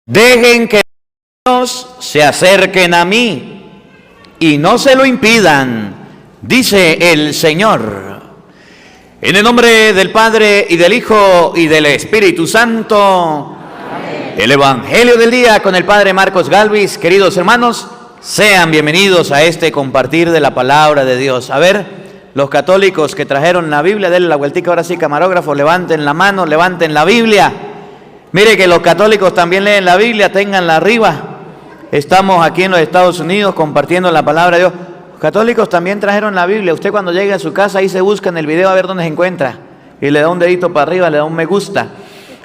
Dejen que los niños se acerquen a mí y no se lo impidan, dice el Señor. En el nombre del Padre y del Hijo y del Espíritu Santo. Amén. El Evangelio del día con el Padre Marcos Galvis. Queridos hermanos, sean bienvenidos a este compartir de la palabra de Dios. A ver, los católicos que trajeron la Biblia, denle la vueltica ahora sí, camarógrafo, levanten la mano, levanten la Biblia. Mire que los católicos también leen la Biblia, ténganla arriba. Estamos aquí en los Estados Unidos compartiendo la palabra de Dios. Los católicos también trajeron la Biblia. Usted cuando llegue a su casa ahí se busca en el video a ver dónde se encuentra. Y le da un dedito para arriba, le da un me gusta.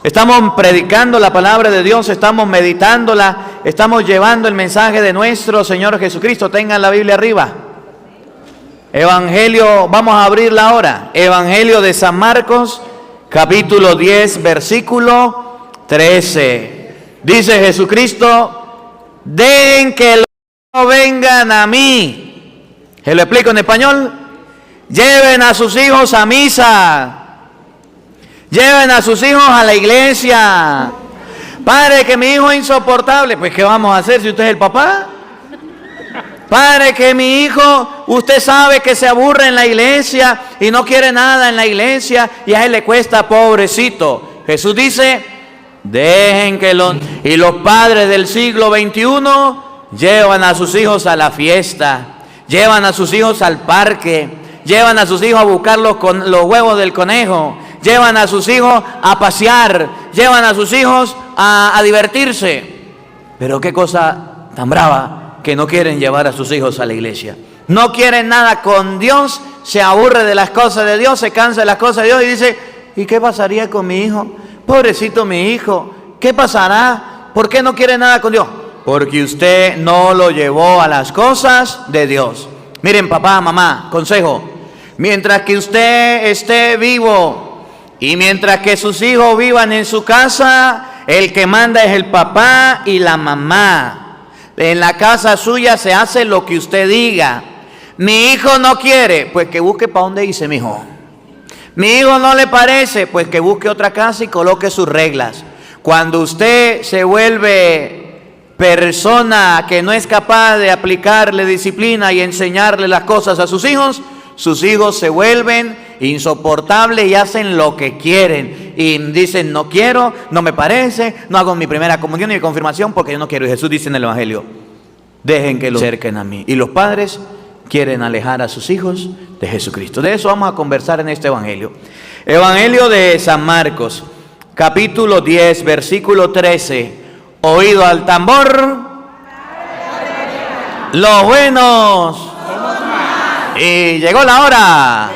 Estamos predicando la palabra de Dios, estamos meditándola, estamos llevando el mensaje de nuestro Señor Jesucristo. Tengan la Biblia arriba. Evangelio, vamos a abrirla ahora. Evangelio de San Marcos, capítulo 10, versículo 13. Dice Jesucristo: dejen que los niños vengan a mí. ¿Se lo explico en español? Lleven a sus hijos a misa. Lleven a sus hijos a la iglesia. Padre, que mi hijo es insoportable. Pues ¿qué vamos a hacer si usted es el papá? Padre, que mi hijo, usted sabe que se aburre en la iglesia y no quiere nada en la iglesia y a él le cuesta, pobrecito. Jesús dice: dejen que los padres del siglo XXI llevan a sus hijos a la fiesta, llevan a sus hijos al parque, llevan a sus hijos a buscar los huevos del conejo, llevan a sus hijos a pasear, llevan a sus hijos a divertirse. Pero qué cosa tan brava que no quieren llevar a sus hijos a la iglesia. No quieren nada con Dios, se aburre de las cosas de Dios, se cansa de las cosas de Dios y dice: ¿y qué pasaría con mi hijo? Pobrecito mi hijo, ¿qué pasará? ¿Por qué no quiere nada con Dios? Porque usted no lo llevó a las cosas de Dios. Miren, papá, mamá, consejo: mientras que usted esté vivo y mientras que sus hijos vivan en su casa, el que manda es el papá y la mamá. En la casa suya se hace lo que usted diga. Mi hijo no quiere, pues que busque para dónde irse, mi hijo. Mi hijo no le parece, pues que busque otra casa y coloque sus reglas. Cuando usted se vuelve persona que no es capaz de aplicarle disciplina y enseñarle las cosas a sus hijos se vuelven insoportables y hacen lo que quieren. Y dicen: no quiero, no me parece, no hago mi primera comunión y mi confirmación porque yo no quiero. Y Jesús dice en el Evangelio: dejen que los acerquen a mí. Y los padres quieren alejar a sus hijos de Jesucristo. De eso vamos a conversar en este Evangelio. Evangelio de San Marcos, capítulo 10, versículo 13. Oído al tambor, los buenos. Y llegó la hora.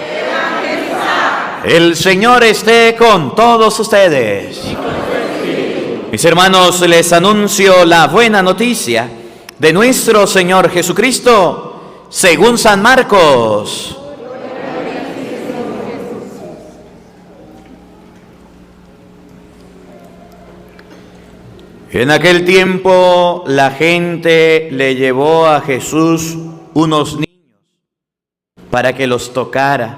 El Señor esté con todos ustedes. Mis hermanos, les anuncio la buena noticia de nuestro Señor Jesucristo según San Marcos. En aquel tiempo la gente le llevó a Jesús unos niños para que los tocara,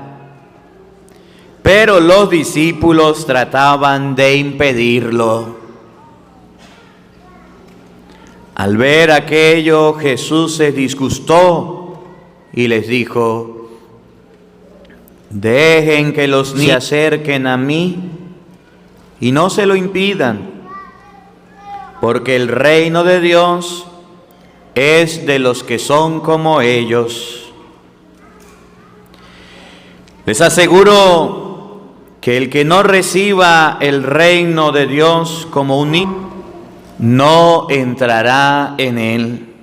pero los discípulos trataban de impedirlo. Al ver aquello, Jesús se disgustó y les dijo: dejen que los niños se acerquen a mí y no se lo impidan, porque el reino de Dios es de los que son como ellos. Les aseguro que el que no reciba el reino de Dios como un niño, no entrará en él.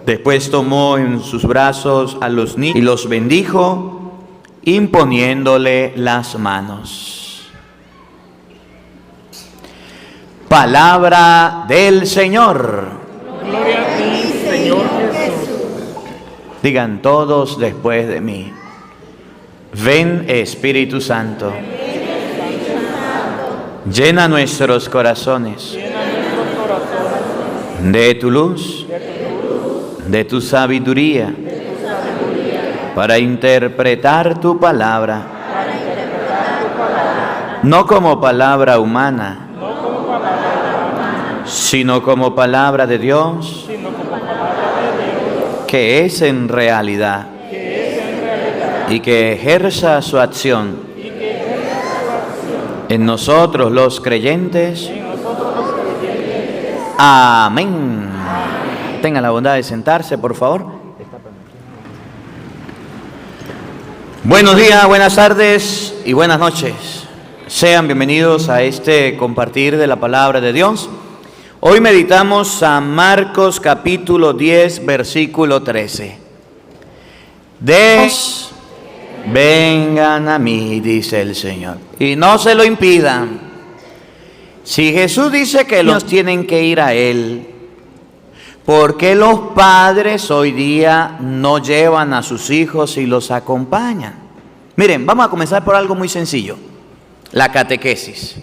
Después tomó en sus brazos a los niños y los bendijo, imponiéndole las manos. Palabra del Señor. Gloria a ti, Señor Jesús. Digan todos después de mí: ven, Espíritu Santo. Llena nuestros corazones de tu luz, de tu sabiduría, para interpretar tu palabra, no como palabra humana, sino como palabra de Dios, que es en realidad, y que ejerza su acción en nosotros los creyentes. Amén. Tengan la bondad de sentarse, por favor. Buenos días, buenas tardes y buenas noches. Sean bienvenidos a este compartir de la palabra de Dios. Hoy meditamos San Marcos capítulo 10, versículo 13. Vengan a mí, dice el Señor, y no se lo impidan. Si Jesús dice que los tienen que ir a Él, ¿por qué los padres hoy día no llevan a sus hijos y los acompañan? Miren, vamos a comenzar por algo muy sencillo. La catequesis.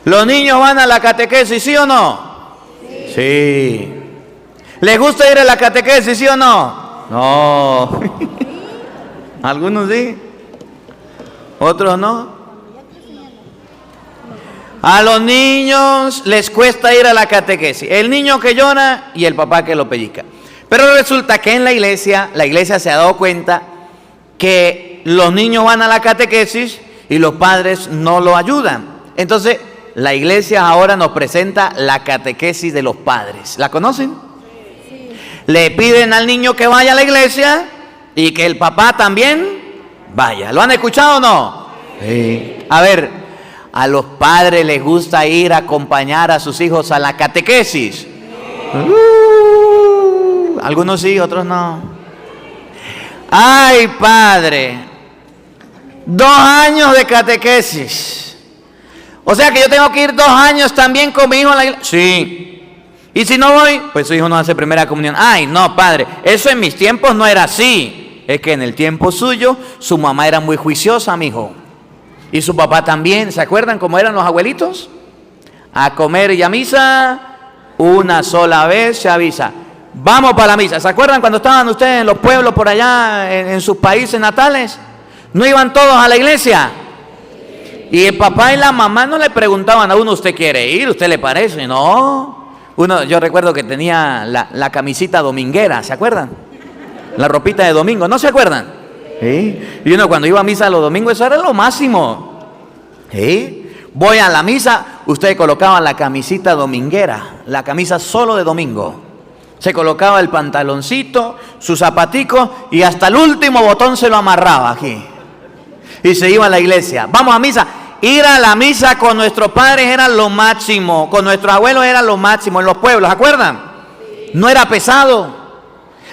¿Los niños van a la catequesis, sí o no? Sí. ¿Les gusta ir a la catequesis, sí o no? No. Algunos sí, otros no. A los niños les cuesta ir a la catequesis. El niño que llora y el papá que lo pellizca. Pero resulta que en la iglesia se ha dado cuenta que los niños van a la catequesis y los padres no lo ayudan. Entonces, la iglesia ahora nos presenta la catequesis de los padres. ¿La conocen? Sí. Le piden al niño que vaya a la iglesia y que el papá también vaya. ¿Lo han escuchado o no? Sí. A ver, a los padres les gusta ir a acompañar a sus hijos a la catequesis. Algunos sí, otros no. Ay, padre, 2 años de catequesis. O sea que yo tengo que ir 2 años también con mi hijo a la iglesia. Sí. Y si no voy, pues su hijo no hace primera comunión. Ay, no, padre, eso en mis tiempos no era así. Es que en el tiempo suyo, su mamá era muy juiciosa, mijo. Y su papá también. ¿Se acuerdan cómo eran los abuelitos? A comer y a misa, una sola vez se avisa. Vamos para la misa. ¿Se acuerdan cuando estaban ustedes en los pueblos por allá, en sus países natales? ¿No iban todos a la iglesia? Y el papá y la mamá no le preguntaban a uno, ¿usted quiere ir? ¿Usted le parece? No. Yo recuerdo que tenía la camisita dominguera, ¿se acuerdan? La ropita de domingo, ¿no se acuerdan? ¿Sí? Y uno cuando iba a misa los domingos, eso era lo máximo. ¿Sí? Voy a la misa, usted colocaba la camisita dominguera, la camisa solo de domingo. Se colocaba el pantaloncito, sus zapaticos y hasta el último botón se lo amarraba aquí. Y se iba a la iglesia. Vamos a misa. Ir a la misa con nuestros padres era lo máximo, con nuestros abuelos era lo máximo en los pueblos, ¿se acuerdan? No era pesado,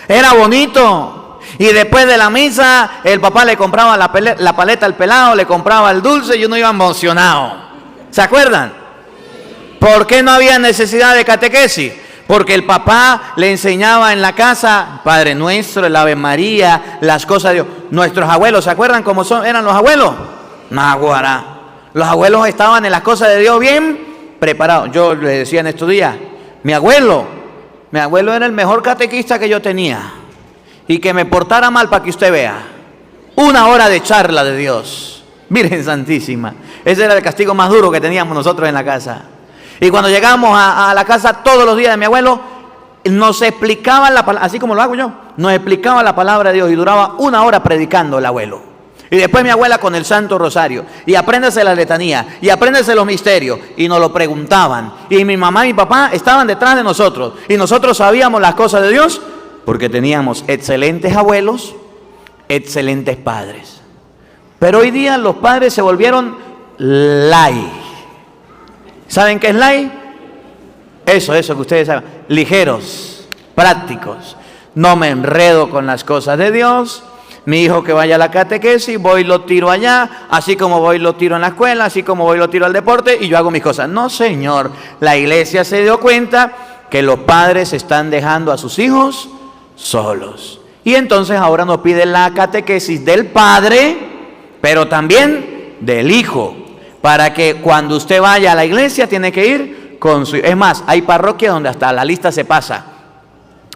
era bonito. Y después de la misa, el papá le compraba la paleta al pelado, le compraba el dulce y uno iba emocionado. ¿Se acuerdan? ¿Por qué no había necesidad de catequesis? Porque el papá le enseñaba en la casa, Padre Nuestro, el Ave María, las cosas de Dios. Nuestros abuelos, ¿se acuerdan cómo eran los abuelos? Naguará. Los abuelos estaban en las cosas de Dios bien preparados. Yo les decía en estos días, mi abuelo era el mejor catequista que yo tenía. Y que me portara mal para que usted vea. 1 hora de charla de Dios. Virgen Santísima. Ese era el castigo más duro que teníamos nosotros en la casa. Y cuando llegábamos a la casa todos los días de mi abuelo, nos explicaba la palabra, así como lo hago yo, nos explicaba la palabra de Dios y duraba 1 hora predicando el abuelo. Y después mi abuela con el Santo Rosario, y apréndese la letanía, y apréndese los misterios, y nos lo preguntaban. Y mi mamá y mi papá estaban detrás de nosotros, y nosotros sabíamos las cosas de Dios, porque teníamos excelentes abuelos, excelentes padres. Pero hoy día los padres se volvieron light. ¿Saben qué es light? Eso que ustedes saben. Ligeros, prácticos. No me enredo con las cosas de Dios. Mi hijo que vaya a la catequesis, voy y lo tiro allá, así como voy y lo tiro en la escuela, así como voy y lo tiro al deporte y yo hago mis cosas. No, señor. La iglesia se dio cuenta que los padres están dejando a sus hijos solos. Y entonces ahora nos pide la catequesis del padre, pero también del hijo. Para que cuando usted vaya a la iglesia tiene que ir con su... Es más, hay parroquias donde hasta la lista se pasa.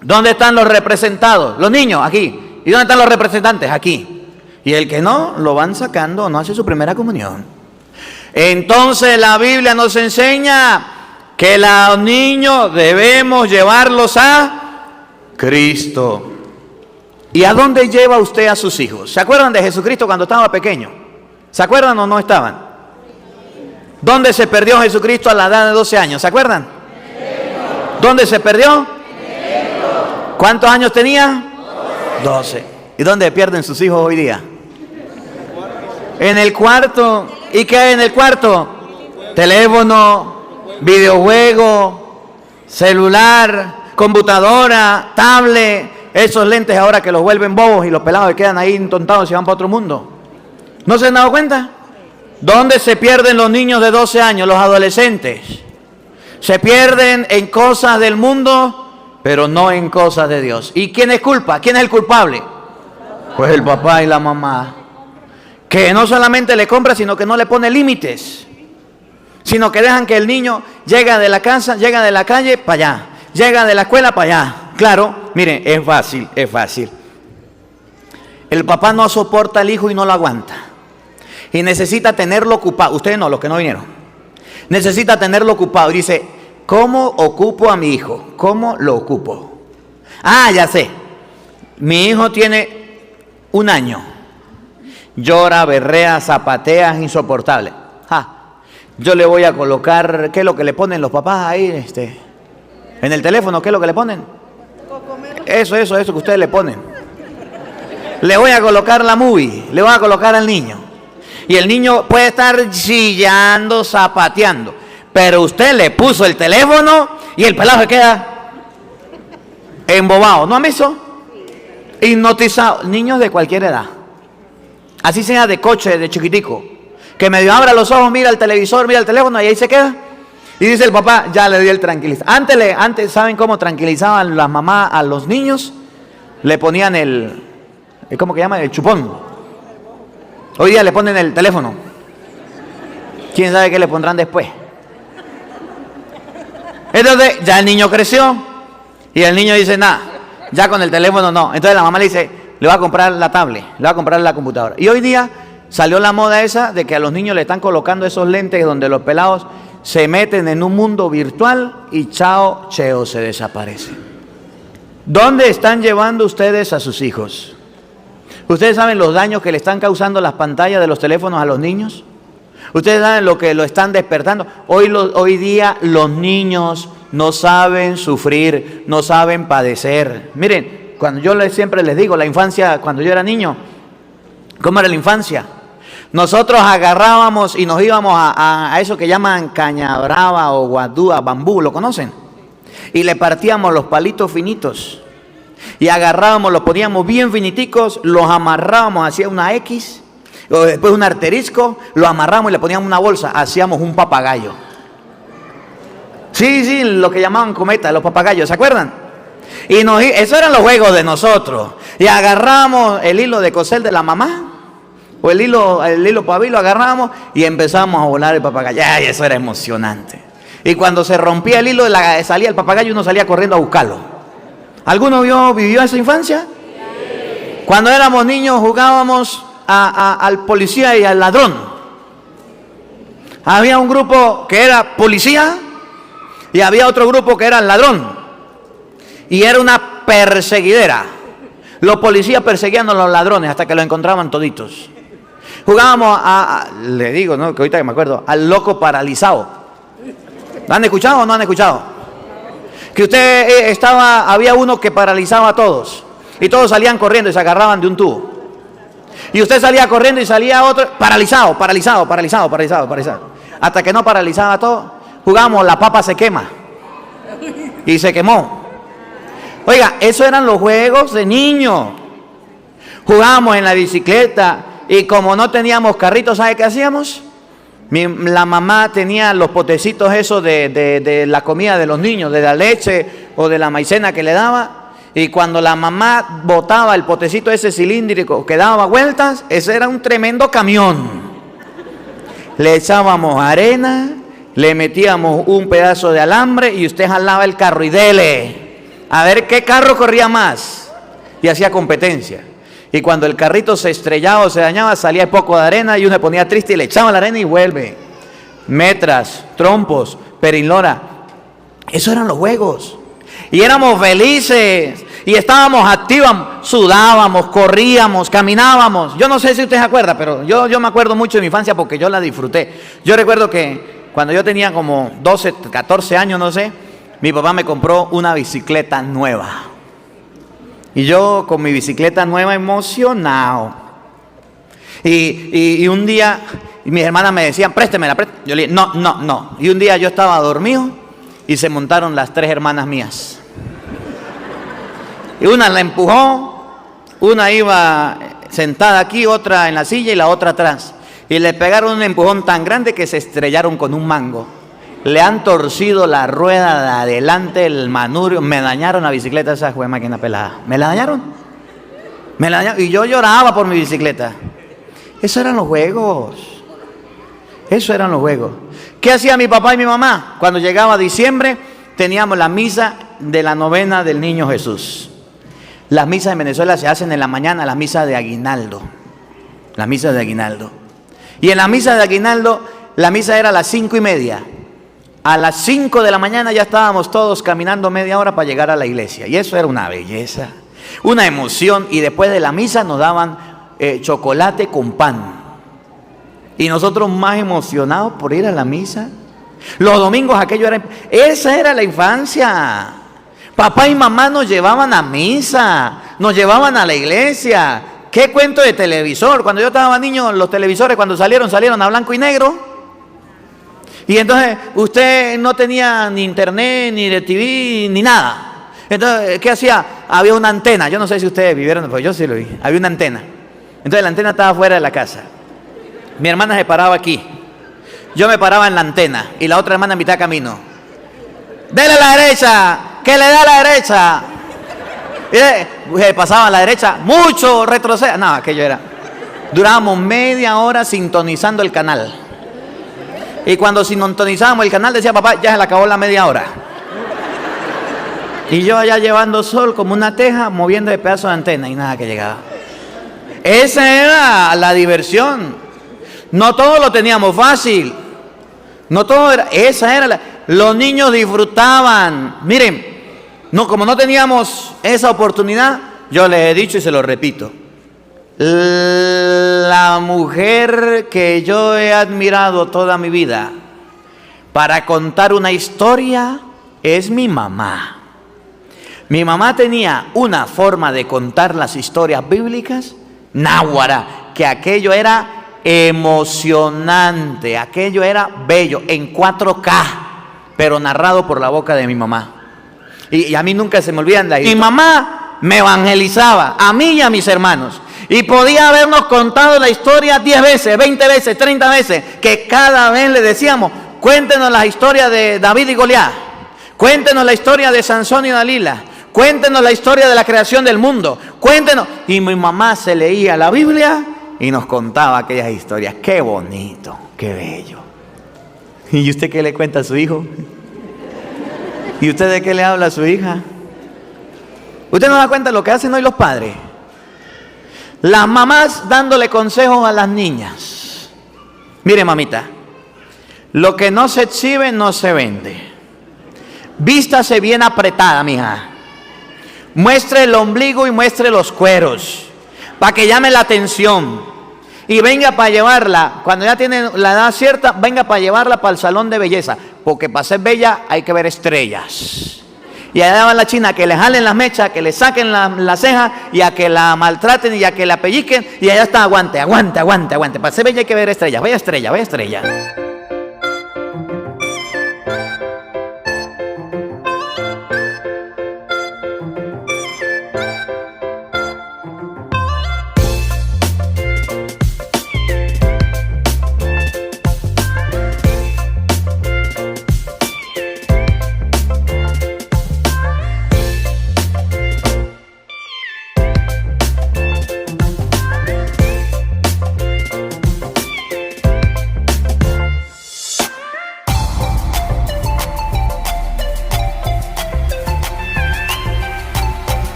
¿Dónde están los representados? Los niños, aquí. ¿Y dónde están los representantes? Aquí. Y el que no, lo van sacando, no hace su primera comunión. Entonces la Biblia nos enseña que los niños debemos llevarlos a Cristo. ¿Y a dónde lleva usted a sus hijos? ¿Se acuerdan de Jesucristo cuando estaba pequeño? ¿Se acuerdan o no estaban? ¿Dónde se perdió Jesucristo a la edad de 12 años? ¿Se acuerdan? ¿Dónde se perdió? ¿Cuántos años tenía? 12. ¿Y dónde pierden sus hijos hoy día? En el cuarto. ¿Y qué hay en el cuarto? Teléfono, videojuego, celular, computadora, tablet, esos lentes ahora que los vuelven bobos y los pelados que quedan ahí entontados y se van para otro mundo. ¿No se han dado cuenta? ¿Dónde se pierden los niños de 12 años, los adolescentes? Se pierden en cosas del mundo, pero no en cosas de Dios. ¿Y quién es culpa? ¿Quién es el culpable? Pues el papá y la mamá, que no solamente le compra, sino que no le pone límites, sino que dejan que el niño llega de la casa, llega de la calle para allá, llega de la escuela para allá. Claro, miren, es fácil, es fácil. El papá no soporta al hijo y no lo aguanta. Y necesita tenerlo ocupado. Ustedes no, los que no vinieron. Necesita tenerlo ocupado. Y dice, ¿cómo ocupo a mi hijo? ¿Cómo lo ocupo? Ah, ya sé. Mi hijo tiene 1 año. Llora, berrea, zapatea, es insoportable. Yo le voy a colocar, ¿qué es lo que le ponen los papás ahí? En el teléfono, ¿qué es lo que le ponen? Eso que ustedes le ponen. Le voy a colocar la movie, le voy a colocar al niño. Y el niño puede estar chillando, zapateando, pero usted le puso el teléfono y el pelado se queda embobado. ¿No han visto? Hipnotizado. Niños de cualquier edad. Así sea de coche, de chiquitico. Que medio abra los ojos, mira el televisor, mira el teléfono y ahí se queda. Y dice el papá, ya le di el tranquilizante. Antes, ¿saben cómo tranquilizaban las mamás a los niños? Le ponían ¿cómo que llama? El chupón. Hoy día le ponen el teléfono. ¿Quién sabe qué le pondrán después? Entonces, ya el niño creció. Y el niño dice, nada, ya con el teléfono no. Entonces la mamá le dice, le va a comprar la tablet, le va a comprar la computadora. Y hoy día salió la moda esa de que a los niños le están colocando esos lentes donde los pelados se meten en un mundo virtual y chao, cheo, se desaparece. ¿Dónde están llevando ustedes a sus hijos? ¿Ustedes saben los daños que le están causando las pantallas de los teléfonos a los niños? ¿Ustedes saben lo que lo están despertando? Hoy día los niños no saben sufrir, no saben padecer. Miren, cuando yo siempre les digo, la infancia, cuando yo era niño, ¿cómo era la infancia? Nosotros agarrábamos y nos íbamos a eso que llaman caña brava o guadúa, bambú, ¿lo conocen? Y le partíamos los palitos finitos. Y agarrábamos, los poníamos bien finiticos, los amarrábamos hacia una X, o después un arterisco, lo amarramos y le poníamos una bolsa, hacíamos un papagayo. Sí, lo que llamaban cometa, los papagayos, ¿se acuerdan? Y esos eran los juegos de nosotros. Y agarramos el hilo de coser de la mamá, o el hilo paví, lo agarramos y empezamos a volar el papagayo. Ay, eso era emocionante. Y cuando se rompía el hilo, salía el papagayo y uno salía corriendo a buscarlo. ¿Alguno vivió esa infancia? Sí. Cuando éramos niños jugábamos al policía y al ladrón. Había un grupo que era policía y había otro grupo que era el ladrón. Y era una perseguidera. Los policías perseguían a los ladrones hasta que los encontraban toditos. Jugábamos le digo, ¿no? Que ahorita que me acuerdo, al loco paralizado. ¿Lo han escuchado o no han escuchado? Que usted había uno que paralizaba a todos. Y todos salían corriendo y se agarraban de un tubo. Y usted salía corriendo y salía otro, paralizado. Hasta que no paralizaba todo, jugábamos la papa se quema. Y se quemó. Oiga, esos eran los juegos de niños. Jugábamos en la bicicleta y como no teníamos carritos, ¿sabe qué hacíamos? La mamá tenía los potecitos esos de la comida de los niños, de la leche o de la maicena que le daba. Y cuando la mamá botaba el potecito ese cilíndrico que daba vueltas, ese era un tremendo camión. Le echábamos arena, le metíamos un pedazo de alambre y usted jalaba el carro y dele. A ver qué carro corría más. Y hacía competencia. Y cuando el carrito se estrellaba o se dañaba, salía poco de arena y uno se ponía triste y le echaba la arena y vuelve. Metras, trompos, perinlora. Eso eran los juegos. Y éramos felices. Y estábamos activos. Sudábamos, corríamos, caminábamos. Yo no sé si usted se acuerda, pero yo me acuerdo mucho de mi infancia porque yo la disfruté. Yo recuerdo que cuando yo tenía como 12, 14 años, no sé, mi papá me compró una bicicleta nueva. Y yo con mi bicicleta nueva emocionado. Y un día mis hermanas me decían, préstemela. Yo le dije, no. Y un día yo estaba dormido y se montaron las 3 hermanas mías. Y una la empujó, una iba sentada aquí, otra en la silla y la otra atrás. Y le pegaron un empujón tan grande que se estrellaron con un mango. Le han torcido la rueda de adelante, el manubrio. Me dañaron la bicicleta, esa fue máquina pelada. Me la dañaron. Y yo lloraba por mi bicicleta. Eso eran los juegos. Eso eran los juegos. ¿Qué hacía mi papá y mi mamá? Cuando llegaba diciembre, teníamos la misa de la novena del Niño Jesús. Las misas en Venezuela se hacen en la mañana, la misa de aguinaldo. La misa de aguinaldo. Y en la misa de aguinaldo, la misa era a las 5:30. A las 5 de la mañana ya estábamos todos caminando media hora para llegar a la iglesia. Y eso era una belleza, una emoción. Y después de la misa nos daban chocolate con pan. Y nosotros más emocionados por ir a la misa. Los domingos esa era la infancia. Papá y mamá nos llevaban a misa, nos llevaban a la iglesia. ¿Qué cuento de televisor? Cuando yo estaba niño, los televisores cuando salieron a blanco y negro. Y entonces usted no tenía ni internet, ni de TV, ni nada. Entonces, ¿qué hacía? Había una antena. Yo no sé si ustedes vivieron, pero yo sí lo vi. Había una antena. Entonces la antena estaba fuera de la casa. Mi hermana se paraba aquí. Yo me paraba en la antena y la otra hermana en mitad de camino. ¡Dele a la derecha! ¡Que le da a la derecha! Y pasaba a la derecha, mucho retroceda. No, aquello era. Durábamos media hora sintonizando el canal. Y cuando sintonizábamos el canal decía papá, ya se le acabó la media hora. Y yo allá llevando sol como una teja, moviendo de pedazo de antena y nada que llegaba. Esa era la diversión. No todo lo teníamos fácil. No todo era, esa era los niños disfrutaban. Miren, como no teníamos esa oportunidad, yo les he dicho y se lo repito. La mujer que yo he admirado toda mi vida para contar una historia es mi mamá. Mi mamá tenía una forma de contar las historias bíblicas, náguara, que aquello era emocionante, aquello era bello, en 4K, pero narrado por la boca de mi mamá. Y a mí nunca se me olvidan la historia. Mi mamá me evangelizaba, a mí y a mis hermanos. Y podía habernos contado la historia 10 veces, 20 veces, 30 veces, que cada vez le decíamos, cuéntenos la historia de David y Goliat, cuéntenos la historia de Sansón y Dalila, cuéntenos la historia de la creación del mundo, cuéntenos. Y mi mamá se leía la Biblia y nos contaba aquellas historias. Qué bonito, qué bello. ¿Y usted qué le cuenta a su hijo? ¿Y usted de qué le habla a su hija? ¿Usted no da cuenta de lo que hacen hoy los padres? Las mamás dándole consejos a las niñas. Mire, mamita, lo que no se exhibe no se vende. Vístase bien apretada, mija. Muestre el ombligo y muestre los cueros para que llame la atención. Y venga para llevarla, cuando ya tiene la edad cierta, venga para llevarla para el salón de belleza. Porque para ser bella hay que ver estrellas. Y allá va la china que le jalen las mechas, que le saquen las cejas y a que la maltraten y a que la pellizquen. Y allá está, aguante. Para ser bella hay que ver estrellas. Vaya estrella, vaya estrella.